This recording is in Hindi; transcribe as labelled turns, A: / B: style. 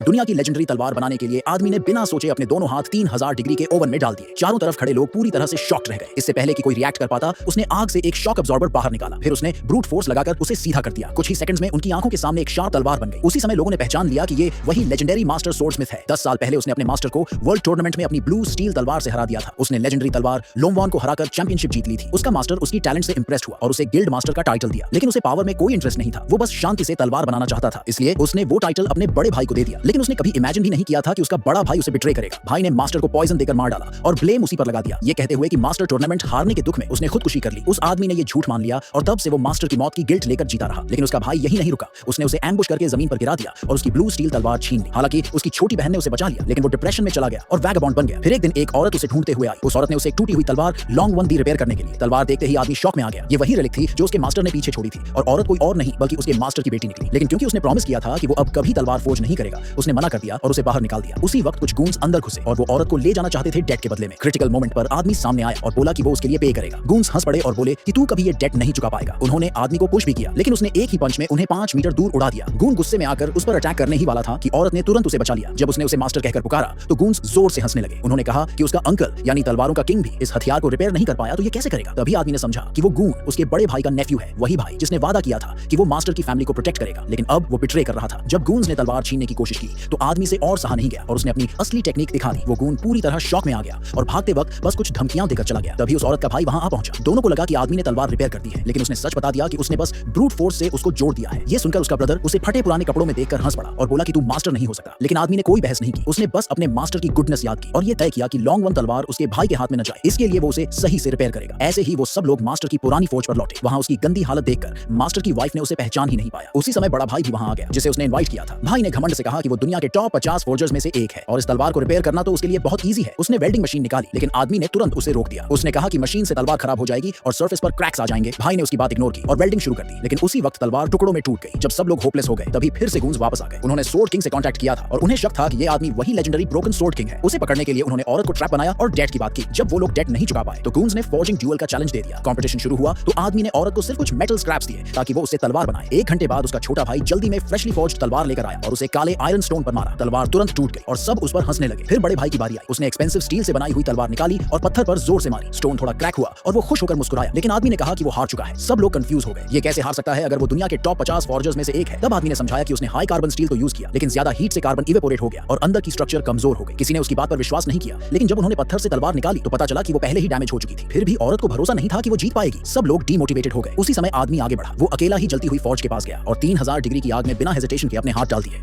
A: दुनिया की लेजेंडरी तलवार बनाने के लिए आदमी ने बिना सोचे अपने दोनों हाथ 3000 डिग्री के ओवन में डाल दिए। चारों तरफ खड़े लोग पूरी तरह से शॉक्ड रह गए। इससे पहले कि कोई रिएक्ट कर पाता, उसने आग से एक शॉक अब्सॉर्बर बाहर निकाला, फिर उसने ब्रूट फोर्स लगाकर उसे सीधा कर दिया। कुछ ही सेकंड्स में उनकी आंखों के सामने एक शार्प तलवार बन गई। उसी समय लोगों ने पहचान लिया कि ये वही लेजेंडरी मास्टर सोर्ड्समिथ है। 10 साल पहले उसने अपने मास्टर को वर्ल्ड टूर्नामेंट में अपनी ब्लू स्टील तलवार से हरा दिया था। उसने लेजेंडरी तलवार लोमवान को हराकर चैंपियनशिप जीत ली थी। उसका मास्टर उसकी टैलेंट से इंप्रेस्ड हुआ और उसे गिल्ड मास्टर का टाइटल दिया। लेकिन उसे पावर में कोई इंटरेस्ट नहीं था। वो बस शांति से तलवार बनाना चाहता था, इसलिए उसने वो टाइटल अपने बड़े भाई को दे दिया। लेकिन उसने कभी इमेजिन भी नहीं किया था कि उसका बड़ा भाई उसे बिट्रे करेगा। भाई ने मास्टर को पॉइजन देकर मार डाला और ब्लेम उसी पर लगा दिया, ये कहते हुए कि मास्टर टूर्नामेंट हारने के दुख में उसने खुदकुशी कर ली। उस आदमी ने ये झूठ मान लिया और तब से वो मास्टर की मौत की गिल्ट लेकर जीता रहा। लेकिन उसका भाई यही नहीं रुका, उसने उसे एम्बुश करके जमीन पर गिरा दिया और उसकी ब्लू स्टील तलवार छीन ली। हालांकि उसकी छोटी बहन ने उसे बचा लिया, लेकिन वो डिप्रेशन में चला गया और वैगबॉन्ड बन गया। फिर एक दिन एक औरत उसे ढूंढते हुए आई। उस औरत ने उसे एक टूटी हुई तलवार लॉन्ग वन दी रिपेयर करने के लिए। तलवार देखते ही आदमी शॉक में आ गया। ये वही रिलिक थी जो उसके मास्टर ने पीछे छोड़ी थी और औरत कोई और नहीं बल्कि उसके मास्टर की बेटी निकली। लेकिन क्योंकि उसने प्रॉमिस किया था कि वो अब कभी तलवार फोर्ज नहीं करेगा, उसने मना कर दिया और उसे बाहर निकाल दिया। उसी वक्त कुछ गूंस अंदर घुसे और वो औरत को ले जाना चाहते थे डेट के बदले में। क्रिटिकल मोमेंट पर आदमी सामने आया और बोला कि वो उसके लिए पे करेगा। गूंस हंस पड़े और बोले कि तू कभी ये डेट नहीं चुका पाएगा। उन्होंने आदमी को पुश भी किया, लेकिन उसने एक ही पंच में उन्हें 5 मीटर दूर उड़ा दिया। गून गुस्से में आकर उस पर अटैक करने ही वाला था कि औरत ने तुरंत उसे बचा लिया। जब उसने उसे मास्टर कहकर पुकारा तो गूंस जोर से हंसने लगे। उन्होंने कहा कि उसका अंकल यानी तलवारों का किंग भी इस हथियार को रिपेयर नहीं कर पाया तो ये कैसे करेगा। तभी आदमी ने समझा कि वो गून उसके बड़े भाई का नेफ्यू है, वही भाई जिसने वादा किया था कि वो मास्टर की फैमिली को प्रोटेक्ट करेगा, लेकिन अब वो बिट्रे कर रहा था। जब गूंस ने तलवार छीनने की कोशिश की तो आदमी से और सहा नहीं गया और उसने अपनी असली टेक्निक दिखा दी। वो गून पूरी तरह शॉक में आ गया और भागते वक्त बस कुछ धमकियां देकर चला गया। तभी उस औरत का भाई वहां आ पहुंचा। दोनों को लगा कि आदमी ने तलवार रिपेयर कर दी है, लेकिन उसने सच बता दिया कि उसने बस ब्रूट फोर्स से उसको जोड़ दिया है। ये सुनकर उसका ब्रदर उसे फटे पुराने कपड़ों में देखकर हंस पड़ा और बोला कि तू मास्टर नहीं हो सकता। लेकिन आदमी ने कोई बहस नहीं की, उसने बस अपने मास्टर की गुडनेस याद की और ये तय किया कि लॉन्ग वन तलवार उसके भाई के हाथ में न जाए, इसके लिए वो उसे सही से रिपेयर करेगा। ऐसे ही वो सब लोग मास्टर की पुरानी फौज पर लौटे। वहां उसकी गंदी हालत देखकर मास्टर की वाइफ ने उसे पहचान ही नहीं पाया। उसी समय बड़ा भाई भी वहां आ गया जिसे उसने इनवाइट किया था। भाई ने घमंड से कहा कि वो दुनिया के टॉप 50 फोर्जर्स में से एक है और इस तलवार को रिपेयर करना तो उसके लिए बहुत ईजी है। उसने वेल्डिंग मशीन निकाली, लेकिन आदमी ने तुरंत उसे रोक दिया। उसने कहा कि मशीन से तलवार खराब हो जाएगी और सरफेस पर क्रैक्स आ जाएंगे। भाई ने उसकी बात इग्नोर की और वेल्डिंग शुरू कर दी, लेकिन उसी वक्त तलवार टुकड़ों में टूट गई। जब सब लोग होपलेस हो गए तभी फिर से गूंस वापस आ गए। उन्होंने सोर्ड किंग से कांटेक्ट किया था और उन्हें शक था कि ये आदमी वही लेजेंडरी ब्रोकन सोर्ड किंग है। उसे पकड़ने के लिए उन्होंने औरत को ट्रैप बनाया और डेट की बात की। जब वो लोग डेट नहीं चुका पाए तो गूंस ने फॉर्जिंग ड्यूल का चैलेंज दे दिया। कंपटीशन शुरू हुआ तो आदमी ने औरत को सिर्फ कुछ मेटल स्क्रैप्स दिए ताकि वो उससे तलवार बनाए। 1 घंटे बाद उसका छोटा भाई जल्दी में फ्रेशली फॉर्ज्ड तलवार लेकर आया और उसे काले आयरन स्टोन पर मारा। तलवार तुरंत टूट गई और सब उस पर हंसने लगे। फिर बड़े भाई की बारी आई। उसने एक्सपेंसिव स्टील से बनाई हुई तलवार निकाली और पत्थर पर जोर से मारी। स्टोन थोड़ा क्रैक हुआ और वो खुश होकर मुस्कुराया, लेकिन आदमी ने कहा कि वो हार चुका है। सब लोग कंफ्यूज हो गए, ये कैसे हार सकता है अगर वो दुनिया के टॉप 50 फॉर्जर्स में से एक है। तब आदमी ने समझाया कि उसने हाई कार्बन स्टील तो यूज किया, लेकिन ज्यादा हीट से कार्बन इवेपोरेट हो गया और अंदर की स्ट्रक्चर कमजोर हो गई। किसी ने उसकी बात पर विश्वास नहीं किया, लेकिन जब उन्होंने पत्थर से तलवार निकाली तो पता चला कि वो पहले ही डैमेज हो चुकी थी। फिर भी औरत को भरोसा नहीं था कि वो जीत पाएगी। सब लोग डीमोटिवेटेड हो गए। उसी समय आदमी आगे बढ़ा। वो अकेला ही जलती हुई फौज के पास गया और 3000 डिग्री की आग में बिना हेजिटेशन के अपने हाथ डाल दिए।